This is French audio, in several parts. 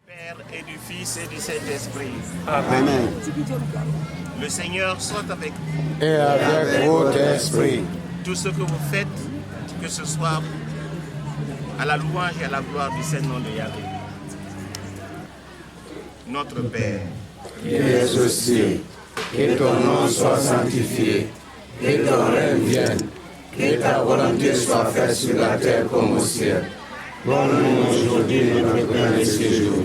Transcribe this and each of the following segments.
Père et du Fils et du Saint-Esprit. Amen. Le Seigneur soit avec vous. Et avec votre esprit. Tout ce que vous faites, que ce soit à la louange et à la gloire du Saint-Nom de Yahvé. Notre Père, Qui es aux cieux, que ton nom soit sanctifié, que ton règne vienne, que ta volonté soit faite sur la terre comme au ciel. Donne-nous aujourd'hui notre pain de ce jour.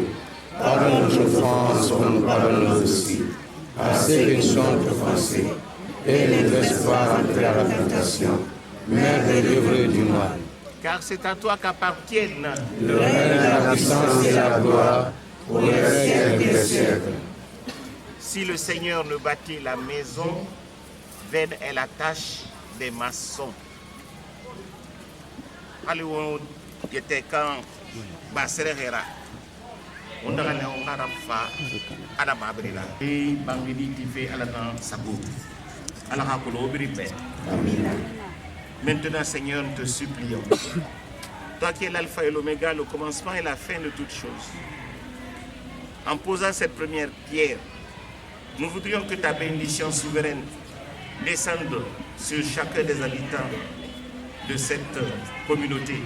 Pardonne nos offenses comme nous pardonnons aussi à ceux qui nous ont offensés. Et ne nous laisse pas entrer à la tentation, mais délivre-nous du mal. car c'est à toi qu'appartiennent Le règne, la puissance et la gloire pour les siècles des siècles. Si le Seigneur ne bâtit la maison, vaine est la tâche des maçons. Allez, était quand Baserera. On a un carafa à la Mabrila. Et Bangidi qui fait à la Sabou. À la Hakolo Bribe. Maintenant, Seigneur, nous te supplions. Toi qui es l'alpha et l'oméga, le commencement et la fin de toutes choses. En posant cette première pierre, nous voudrions que ta bénédiction souveraine descende sur chacun des habitants de cette communauté.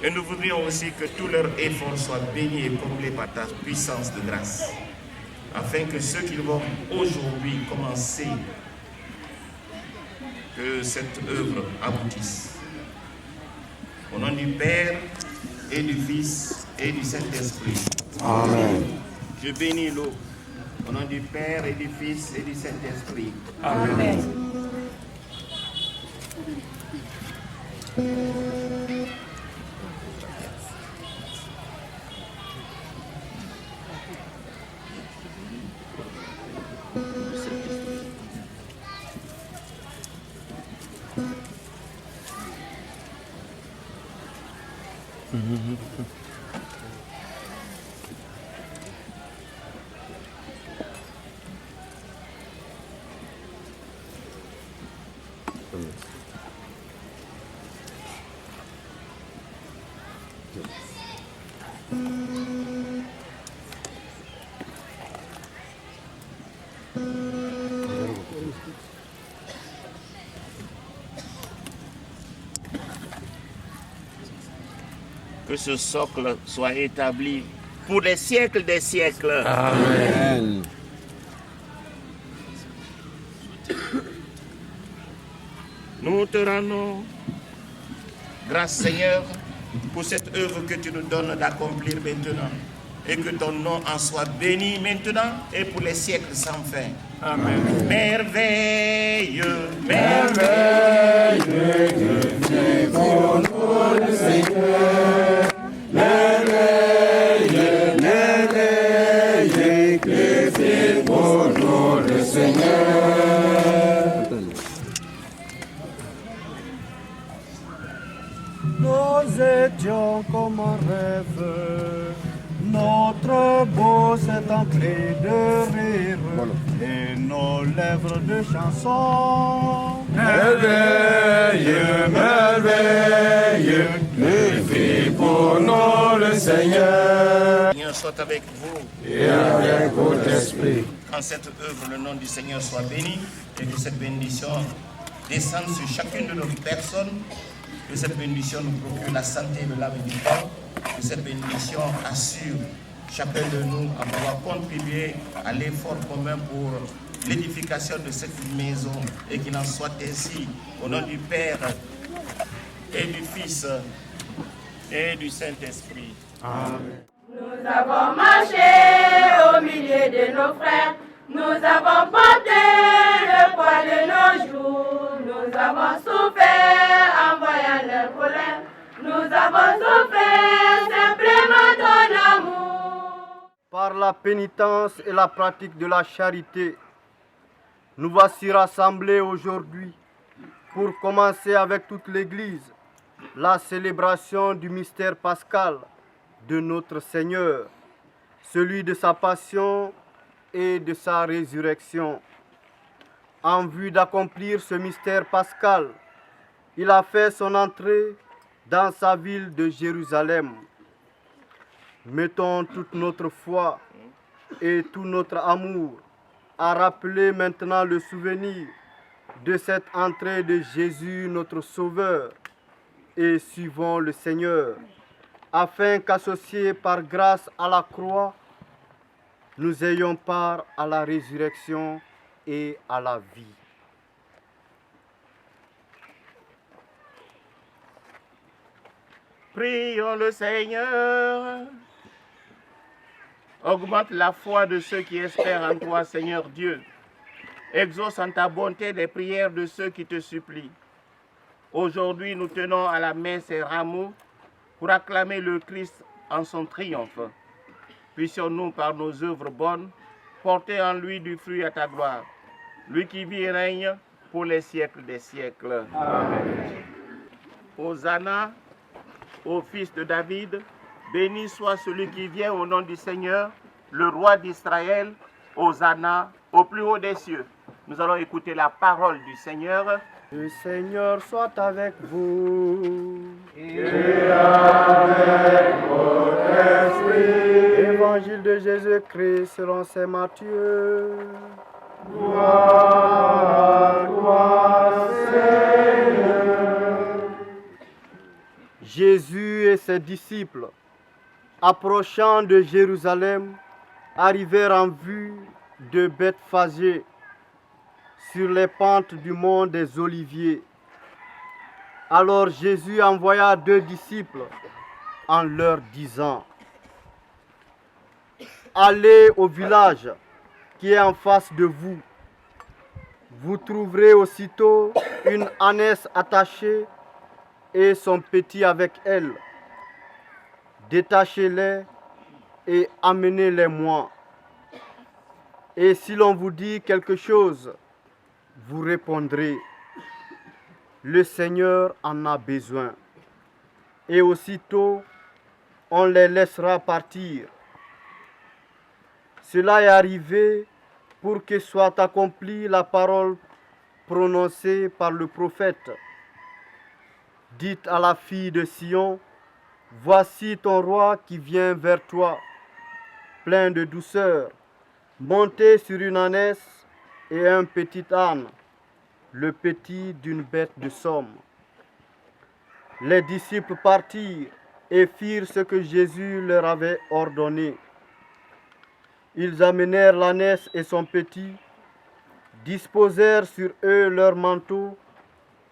Et nous voudrions aussi que tous leurs efforts soient bénis et comblés par ta puissance de grâce, afin que ceux qui vont aujourd'hui commencer, que cette œuvre aboutisse. Au nom du Père et du Fils et du Saint-Esprit. Amen. Je bénis l'eau. Au nom du Père et du Fils et du Saint-Esprit. Amen. Que ce socle soit établi pour les siècles des siècles. Amen. Nous te rendons grâce, Seigneur, pour cette œuvre que tu nous donnes d'accomplir maintenant. Et que ton nom en soit béni maintenant et pour les siècles sans fin. Amen. Merveilleux, Merveilleux Dieu pour nous le Seigneur. Merveilleux, merveilleux que fait pour nous le Seigneur. Nous étions comme un rêve, notre beau s'est empli de rire, et nos lèvres de chansons. Merveilleux, merveilleux que fait pour nous le Seigneur. Seigneur soit avec vous. Et avec votre esprit. En cette œuvre, le nom du Seigneur soit béni et que cette bénédiction descende sur chacune de nos personnes. Que cette bénédiction nous procure la santé de l'âme et du corps. Que cette bénédiction assure chacun de nous à pouvoir contribuer à l'effort commun pour l'édification de cette maison et qu'il en soit ainsi au nom du Père et du Fils et du Saint-Esprit. Amen. Nous avons marché au milieu de nos frères, nous avons porté le poids de nos jours, nous avons souffert en voyant leur colère, nous avons souffert simplement ton amour. Par la pénitence et la pratique de la charité, nous voici rassemblés aujourd'hui pour commencer avec toute l'Église la célébration du mystère pascal de notre Seigneur, celui de sa passion et de sa résurrection. En vue d'accomplir ce mystère pascal, il a fait son entrée dans sa ville de Jérusalem. Mettons toute notre foi et tout notre amour à rappeler maintenant le souvenir de cette entrée de Jésus notre Sauveur et suivons le Seigneur, afin qu'associés par grâce à la croix, nous ayons part à la résurrection et à la vie. Prions le Seigneur. Augmente la foi de ceux qui espèrent en toi, Seigneur Dieu. Exauce en ta bonté les prières de ceux qui te supplient. Aujourd'hui, nous tenons à la messe et rameaux pour acclamer le Christ en son triomphe. Puissions-nous, par nos œuvres bonnes, porter en lui du fruit à ta gloire. Lui qui vit et règne pour les siècles des siècles. Amen. Hosanna, ô fils de David, béni soit celui qui vient au nom du Seigneur, le roi d'Israël. Hosanna, au plus haut des cieux. Nous allons écouter la parole du Seigneur. Le Seigneur soit avec vous. Et avec votre esprit. Évangile de Jésus-Christ selon saint Matthieu. Gloire à toi, Seigneur. Jésus et ses disciples, approchant de Jérusalem, arrivèrent en vue de Bethphagée, sur les pentes du mont des Oliviers. Alors Jésus envoya 2 disciples en leur disant: allez au village qui est en face de vous. Vous trouverez aussitôt une ânesse attachée et son petit avec elle. Détachez-les et amenez-les-moi. Et si l'on vous dit quelque chose, vous répondrez: le Seigneur en a besoin. Et aussitôt, on les laissera partir. Cela est arrivé pour que soit accomplie la parole prononcée par le prophète. Dites à la fille de Sion: voici ton roi qui vient vers toi, plein de douceur, monté sur une ânesse et un petit âne, le petit d'une bête de somme. Les disciples partirent et firent ce que Jésus leur avait ordonné. Ils amenèrent l'ânesse et son petit, disposèrent sur eux leurs manteaux,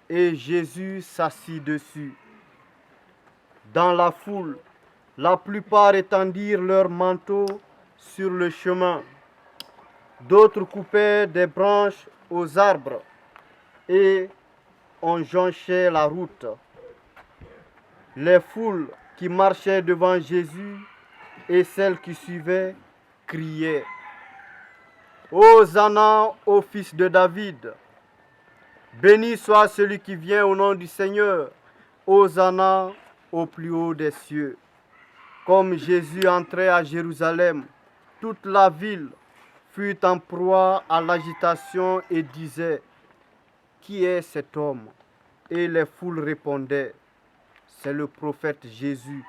et Jésus s'assit dessus. Dans la foule, la plupart étendirent leurs manteaux sur le chemin. D'autres coupaient des branches aux arbres et on jonchait la route. Les foules qui marchaient devant Jésus et celles qui suivaient criaient: Hosanna au fils de David! Béni soit celui qui vient au nom du Seigneur! Hosanna au plus haut des cieux! Comme Jésus entrait à Jérusalem, toute la ville fut en proie à l'agitation et disait: qui est cet homme? Et les foules répondaient: c'est le prophète Jésus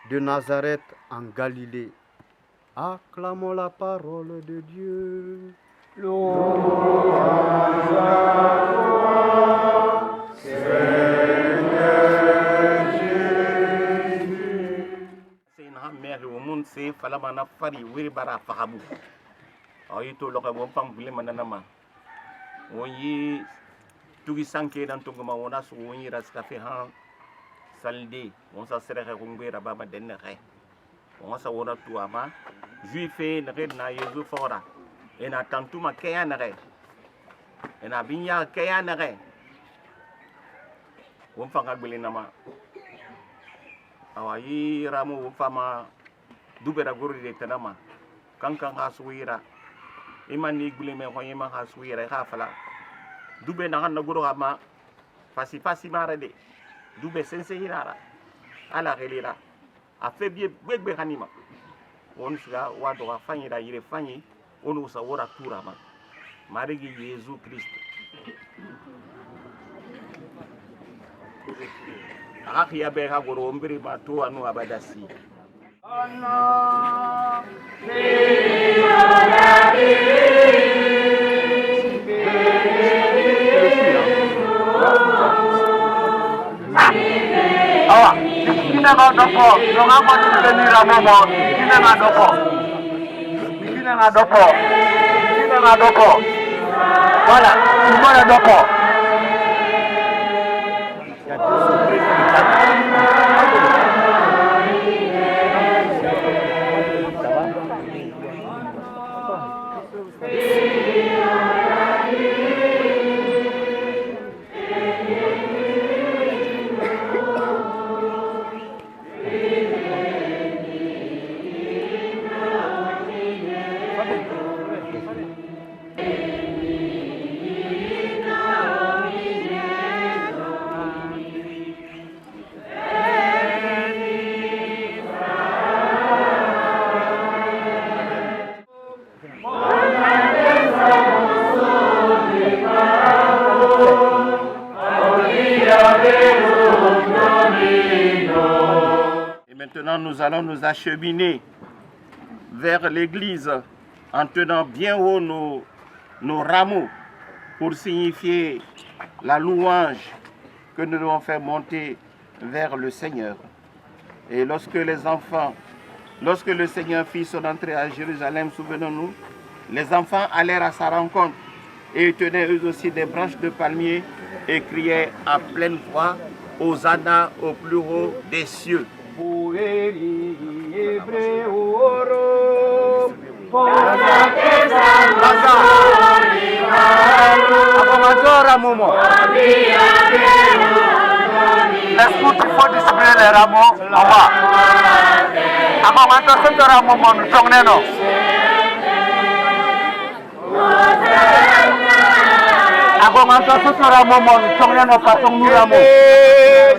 de Nazareth en Galilée. Acclamons la parole de Dieu. Louange à toi, Seigneur Jésus. C'est une mère au monde, c'est Falamana Fari, Wiribara Fahabou. Aïto Lokabon Pam Mananama. Oyi Tugi Sanke dans Tongoma, on a su Oyi Raskafe Han Salde, on s'en serait rongé à Baba Denere. On s'en va tout à ma. Juif et na Yesu Fora. Et na Tantuma Kayanare. Et na Binya Kayanare. On fait un belinama. Awayi Ramu Fama Dubera Guri de Tanama. Kankan Haswira. Imani Gulime Hoyema Haswira Hafala. Dube Nahana Gurama. Fasi Marade. Dube Sensehirara. Ala Relira. A fait bien Hanima. On sera Wadora Fanira, il est Fanny, on nous saura Tourama. Marie Jésus Christ. Akia bera gorombiri matu anu abadasi. Kita nggak dopo, dong apa tuh venir a momo? Kita nggak dopo, kita nggak dopo, kita nggak dopo. Voilà, semua ada dopo. Maintenant, nous allons nous acheminer vers l'église en tenant bien haut nos rameaux pour signifier la louange que nous devons faire monter vers le Seigneur. Et lorsque le Seigneur fit son entrée à Jérusalem, souvenons-nous, les enfants allèrent à sa rencontre et tenaient eux aussi des branches de palmier et criaient à pleine voix, Hosanna au plus haut des cieux. Escuta e for disciplina era mo, ama. Ama manta sentora mo mon songneno. Ako manta sentora mo mon songneno patong nuramo.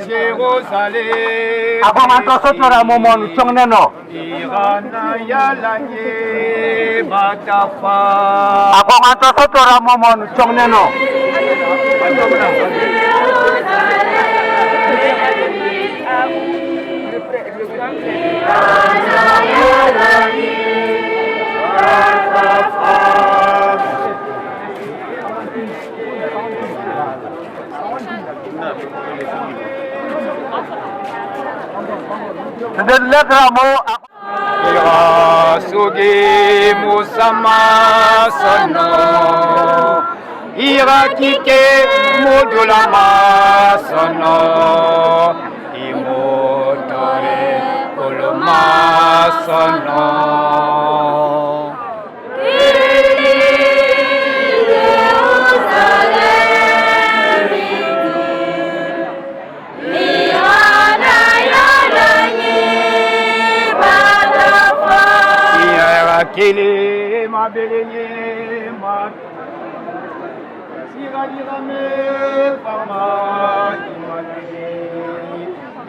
Jerusalem. Ako manta sentora mo mon songneno. Irana yalanye batafa. Ako manta sentora mo mon songneno. Sugi musama sono irakike mudulama sono imotore koloma sono. Kele ma belenye ma sira dirame fama imagine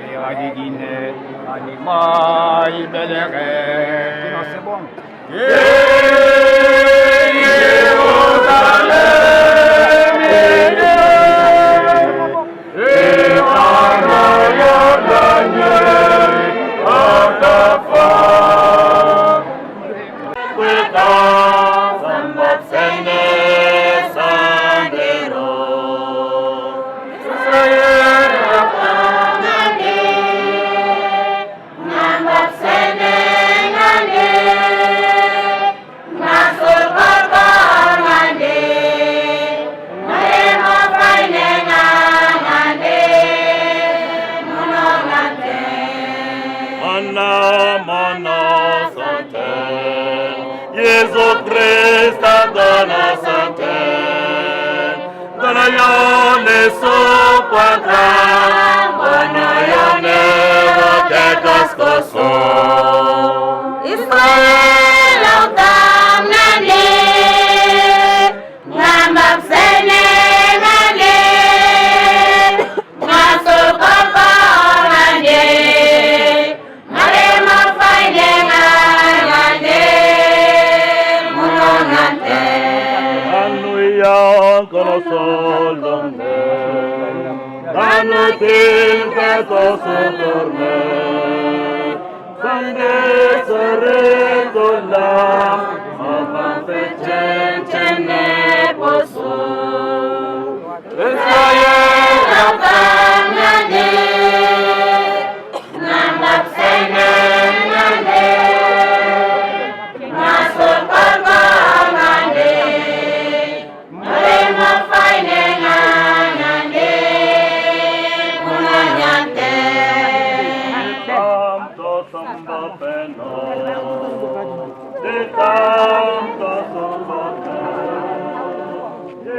era digine anima ibelere non c'est bon Gesù Cristo dona sante, dona yone soquadra, dona yone rotetas coso. Israel autam nane, nambak sene nane, masuk apa nane, marema faide nane. Con solo Dano con su tormento, quando sarei con la mamma fece ne posso. Israel tamane, namap senane, nasol korbanane, marema faine ngane, munanyante. Tanto samba peno, de tanto samba peno, de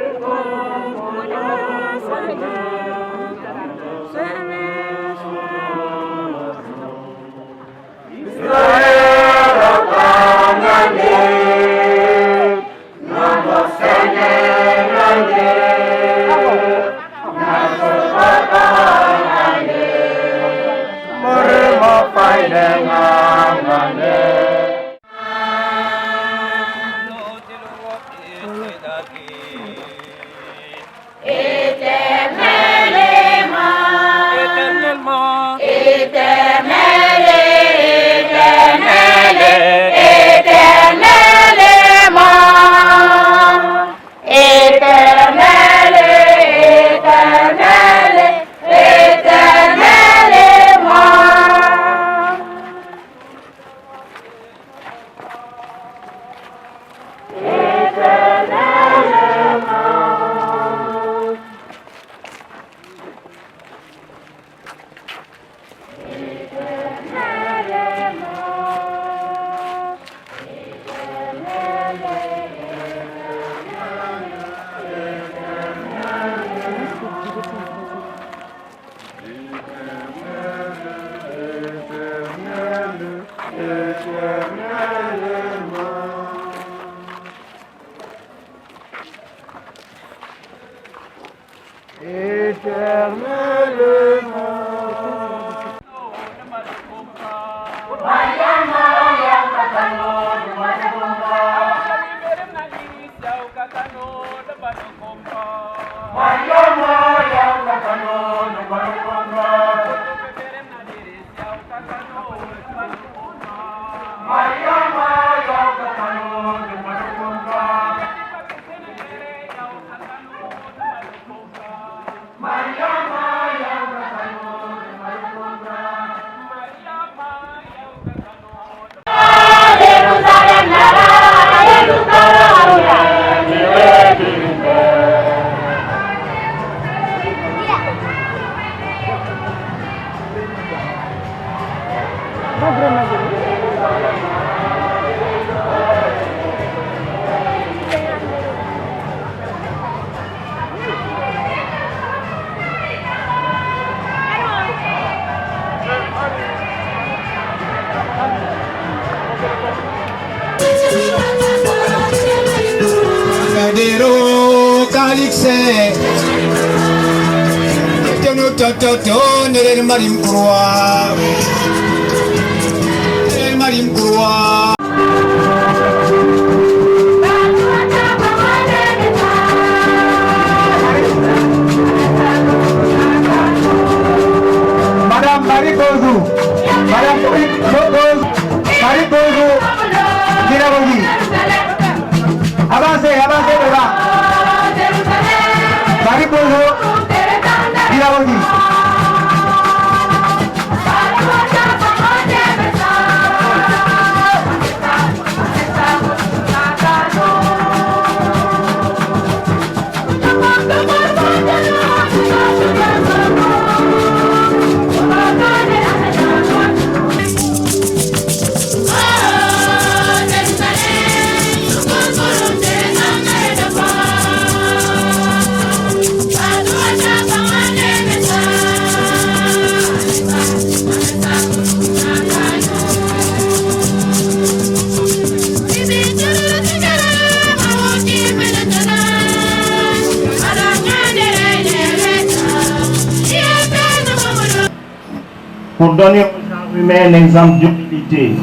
Pour donner aux gens humains un exemple d'humilité,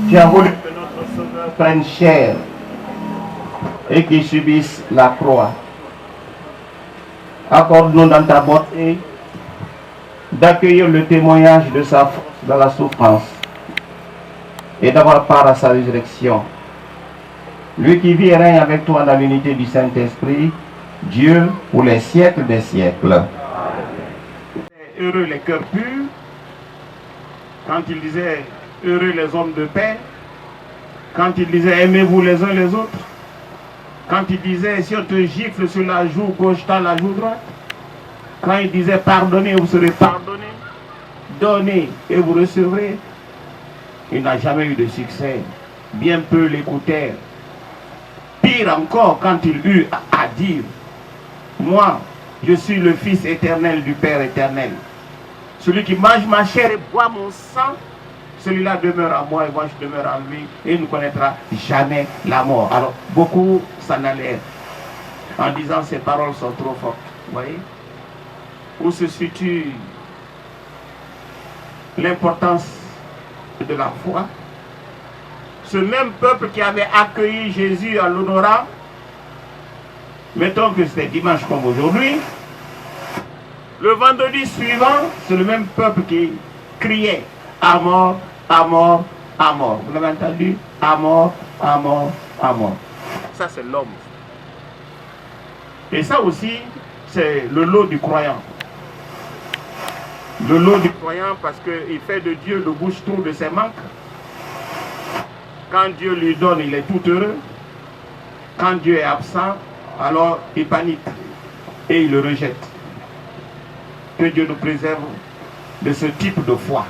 tu as voulu que notre Sauveur prenne chair et qu'il subisse la croix. Accorde-nous dans ta bonté d'accueillir le témoignage de sa force dans la souffrance et d'avoir part à sa résurrection. Lui qui vit et règne avec toi dans l'unité du Saint-Esprit, Dieu pour les siècles des siècles. Heureux les cœurs purs, quand il disait heureux les hommes de paix, quand il disait aimez-vous les uns les autres, quand il disait si on te gifle sur la joue gauche, t'as la joue droite, quand il disait pardonnez, vous serez pardonnés, donnez et vous recevrez, il n'a jamais eu de succès. Bien peu l'écoutèrent. Pire encore, quand il eut à dire moi, je suis le Fils éternel du Père éternel. Celui qui mange ma chair et boit mon sang, celui-là demeure en moi et moi je demeure en lui et il ne connaîtra jamais la mort. Alors, beaucoup s'en allèrent en disant ces paroles sont trop fortes. Vous voyez? Où se situe l'importance de la foi? Ce même peuple qui avait accueilli Jésus en l'honorant, mettons que c'était dimanche comme aujourd'hui, le vendredi suivant, c'est le même peuple qui criait à mort, à mort, à mort. Vous l'avez entendu? À mort, à mort, à mort. Ça, c'est l'homme. Et ça aussi, c'est le lot du croyant. Le lot du croyant parce qu'il fait de Dieu le bouche-trou de ses manques. Quand Dieu lui donne, il est tout heureux. Quand Dieu est absent, alors il panique et il le rejette. Que Dieu nous préserve de ce type de foi.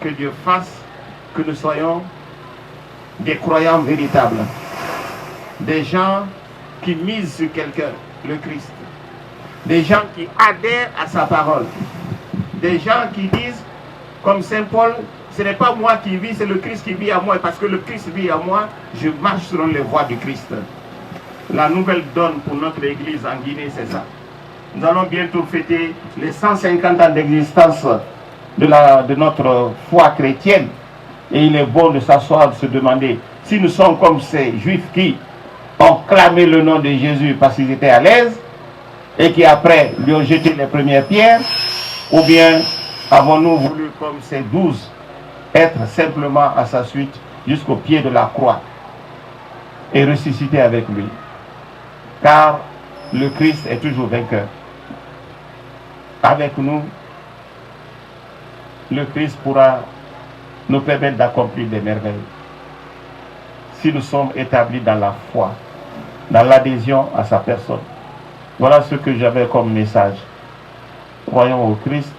Que Dieu fasse que nous soyons des croyants véritables. Des gens qui misent sur quelqu'un, le Christ. Des gens qui adhèrent à sa parole. Des gens qui disent, comme Saint Paul, ce n'est pas moi qui vis, c'est le Christ qui vit à moi. Et parce que le Christ vit à moi, je marche selon les voies du Christ. La nouvelle donne pour notre église en Guinée, c'est ça. Nous allons bientôt fêter les 150 ans d'existence de notre foi chrétienne. Et il est bon de s'asseoir, de se demander si nous sommes comme ces juifs qui ont clamé le nom de Jésus parce qu'ils étaient à l'aise et qui après lui ont jeté les premières pierres, ou bien avons-nous voulu comme ces 12 être simplement à sa suite jusqu'au pied de la croix et ressusciter avec lui. Car le Christ est toujours vainqueur. Avec nous, le Christ pourra nous permettre d'accomplir des merveilles. Si nous sommes établis dans la foi, dans l'adhésion à sa personne. Voilà ce que j'avais comme message. Croyons au Christ,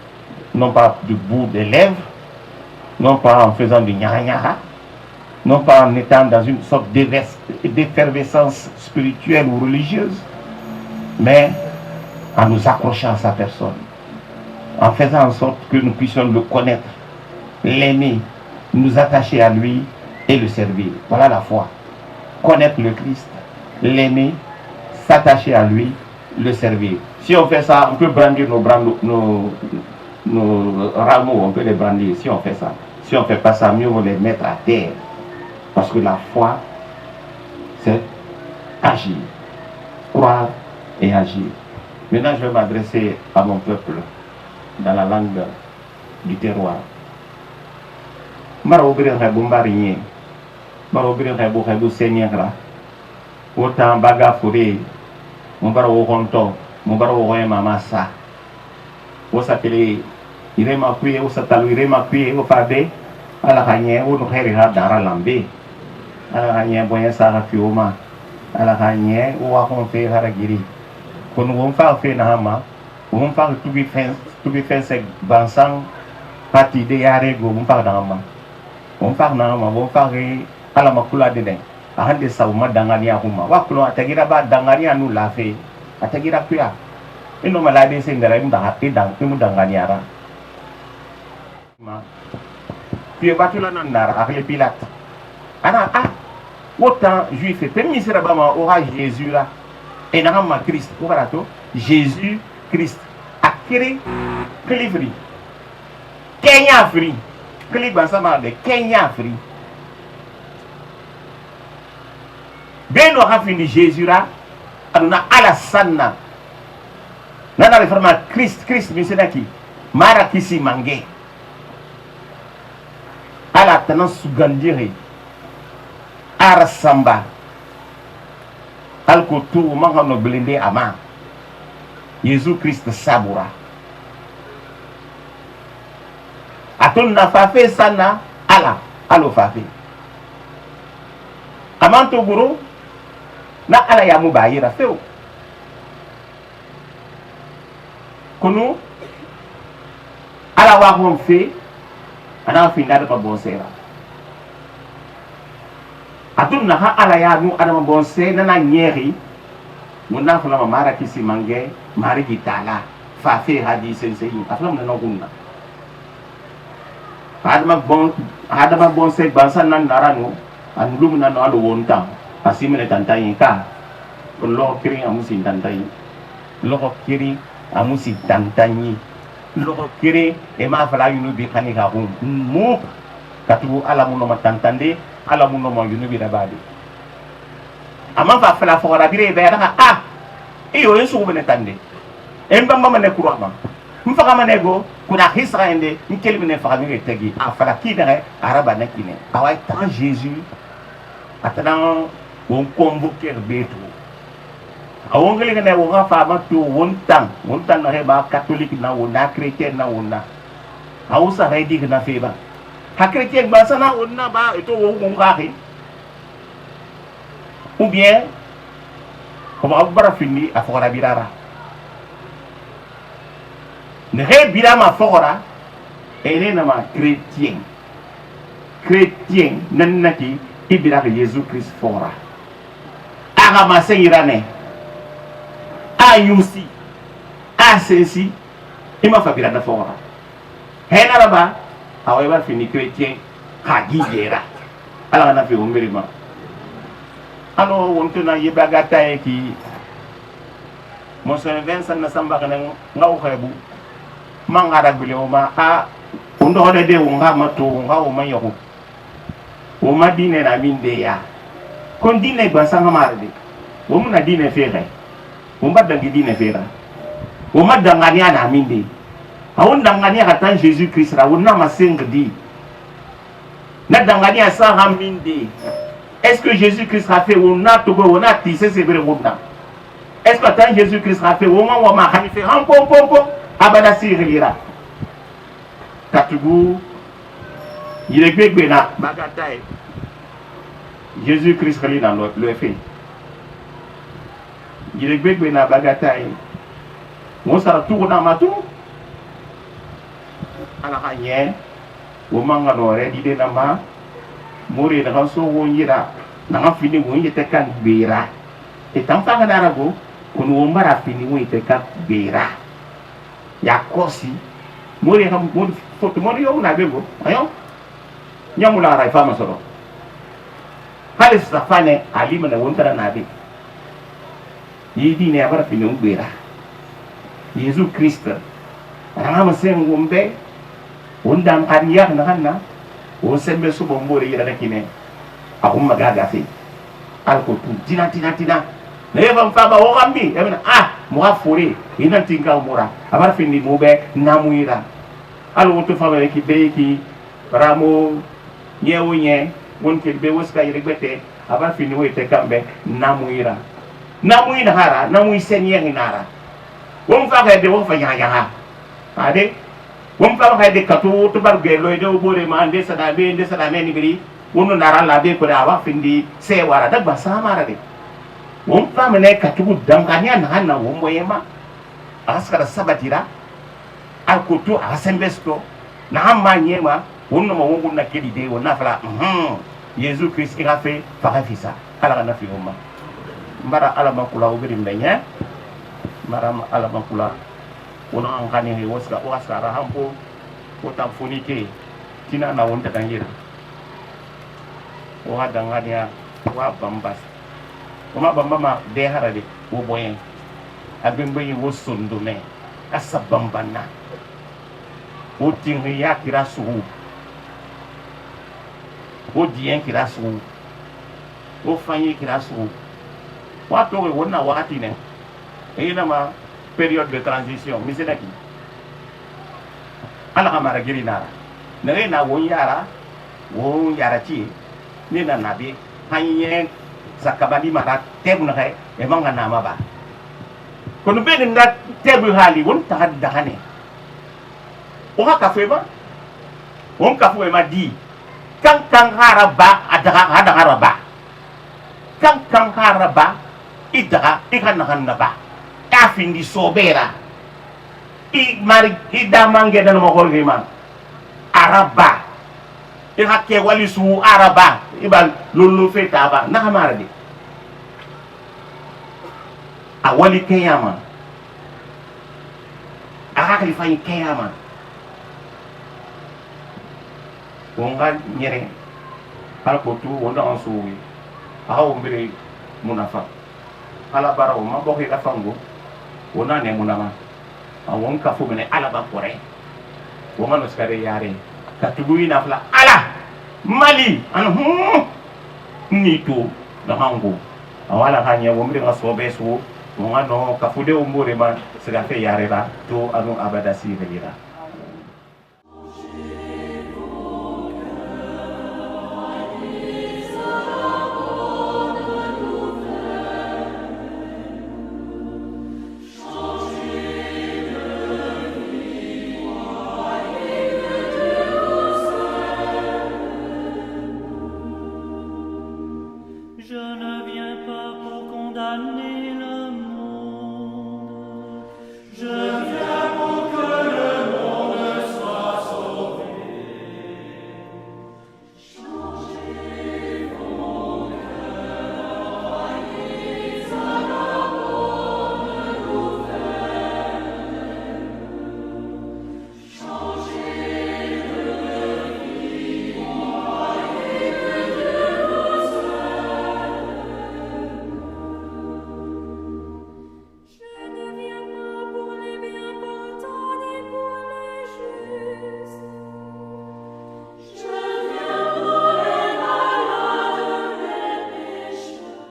non pas du bout des lèvres, non pas en faisant du nya-nya, non pas en étant dans une sorte d'effervescence spirituelle ou religieuse, mais en nous accrochant à sa personne, en faisant en sorte que nous puissions le connaître, l'aimer, nous attacher à lui et le servir. Voilà la foi. Connaître le Christ, l'aimer, s'attacher à lui, le servir. Si on fait ça, on peut brandir nos rameaux, on peut les brandir si on fait ça. Si on ne fait pas ça, mieux vaut les mettre à terre. Parce que la foi, c'est agir, croire et agir. Maintenant, je vais m'adresser à mon peuple dans la langue du terroir. Marobrir hebu mbarinye, marobrir hebu senyera. Autant baga fure, mbara wo honto, mbara wo mamasa. Wosa tele irema kuye, wosa talu irema kuye, ofade, ala kanye, wo no heri ha dara lambe. Ala kanye boye sara fioma, ala kanye, wo wa honfe haragiri. Kono won fa fe na hama, won fa to be fence bansang parti de yare go won fa na hama. Won fa na hama, won fa re ala makula de den. Ahande sauma dangani ahuma. Wakulo atagira ba dangani anu lafe. Atagira kuya. Ino malade se ndara imda hati dang imu dangani ara. Puis batula nandara akle Pilate. Ana autant juif et misera bama aura Jésus là. Et na ma Christ barato Jésus Christ akiri klifri. Kenya free. Klif basama de Kenya free. Beno hafini Jésus là, aduna ala sanna. Nana reforma Christ misenaki. mara kisi mange ala tana sugandire ara samba alko tu manga no blende ama Jésus Christ sabura aton na fafe sana ala alo fafe amanto guru na ala ya mubayira feo kunu ala wa hon fe ana fi ndada ba bonsera aton na ha ala ya nu adama bonse na nyeri munna fala mara kisi mange mari gitala fafe hadisen seyi aflam na nogunna adama bon se bansa nan narano an lumna no alo wonta asimene tantai ka lo kiri amusi tantai lo kiri amusi tantai lo kiri e ma fala yunu bi khani ka hum mu katu ala muno matantande ala muno mo yunu bi rabadi ama fa fala fo rabire be da iyo yesu bene tande emba mama ne kurama mfaka manego kuna hisra ende nkeli mine faka mi tegi afala kidere araba na kine awai tan Jésus atana on convoquer beto awongeli ne wonga fa ma to wontan na heba catholique na wona chrétien na wona awusa redi na feba ha chrétien ba sana wona ba eto wonga ri ou bien comme abara fini afora birara ne rebira ma fora ene na ma chrétien nanaki ibira Jésus Christ fora aga ma seyirane ayusi asesi ima fabira da fora hena raba aweba fini chrétien kagigera ala na fi umberima ano wonto na yebagata ki Monsieur Vincent na samba kana ngaw xebu mangara bile ma a undo hode de nga mato nga o mayo o ma dine na minde ya kon dine ba sanga marde o mun na dine fere o ma dangi dine fere o ma dangani na minde a on dangani ka tan Jésus Christ ra wona ma sengdi na dangani sa ha minde. Est-ce que Jésus Christ a fait on a to go on a tissé c'est vrai wona est-ce que tant Jésus Christ a fait au moment où ma fait un pom abada sirira katugu il est gbegbe na bagatae Jésus Christ ali dans le fait il est gbegbe na bagatae mo sara tout na matu ala kanye o manga no re di de na ma mori na so wonira na fini wonye te kan bera e tan fa na rago kono wombara fini wonye kan bera ya kosi mori kam mori foto mori yo na bego ayo nyamula rai fama soro hali safane alima na wontara na be yidi ne abara fini bera Jésus Christ rama sen wombe wondam kaniya na hanna o sembe so bombore yira kine akum magaga fi alko tu tina neva mfaba o gambi emina mo afore ina tinga umura abar fini mobe namuira alwo to faba ki be ki ramo nyewunye won ke be woska yire gbete abar fini wo te kambe namuira hara namui senye nginara won fa ga de wo fa ya ade won fa ga de katu to barge loy de bore ma ande sada me ni biri wono nara la be ko da wa findi se wara da basamara de won fa mene katu danganya na hanna won boyema askara sabatira alkutu asembesto na amma nyema wono ma won na kedi de wona fala Jésus Christ ira fait farafisa ala na fi umma mbara ala makula ubiri ndanya maram ala makula wona angani he waska rahampo wota funike tina na wonta dangira wa dangania wa bambas kuma bambama de harade wo boyen abembe yi wo sundume asa bambana wo tingi ya kirasu wo dien kirasu wo fanyi kirasu wa to wona wakati ne ina ma période de transition misenaki ala kamara giri nara nare na won yara ci ni na nabi hanye zakabali mara tebu na kai e manga na ma ba kono be nda tebu hali won ta dahane o haka feba won ka fu e ma di kan haraba ada haraba kan haraba idaga ikana ba afindi sobera i mari idamange dan mo holge man araba i hakke wali su araba ibal lolu feta ba na hamara de a wali kiyama a hakli fay kiyama wonga nyere ala ko tu wonda on suwi a hawo mbiri munafa ala bara o ma bokki la fango wona ne munama a won ka fu mene ala ba kore wona no skare yare ka tubuyi na fla ala mali an ni to da hango awala hanya wo mbiri ngaso besu wona no ka fu de o mbore ma siga fe yare ba to anu abada si velira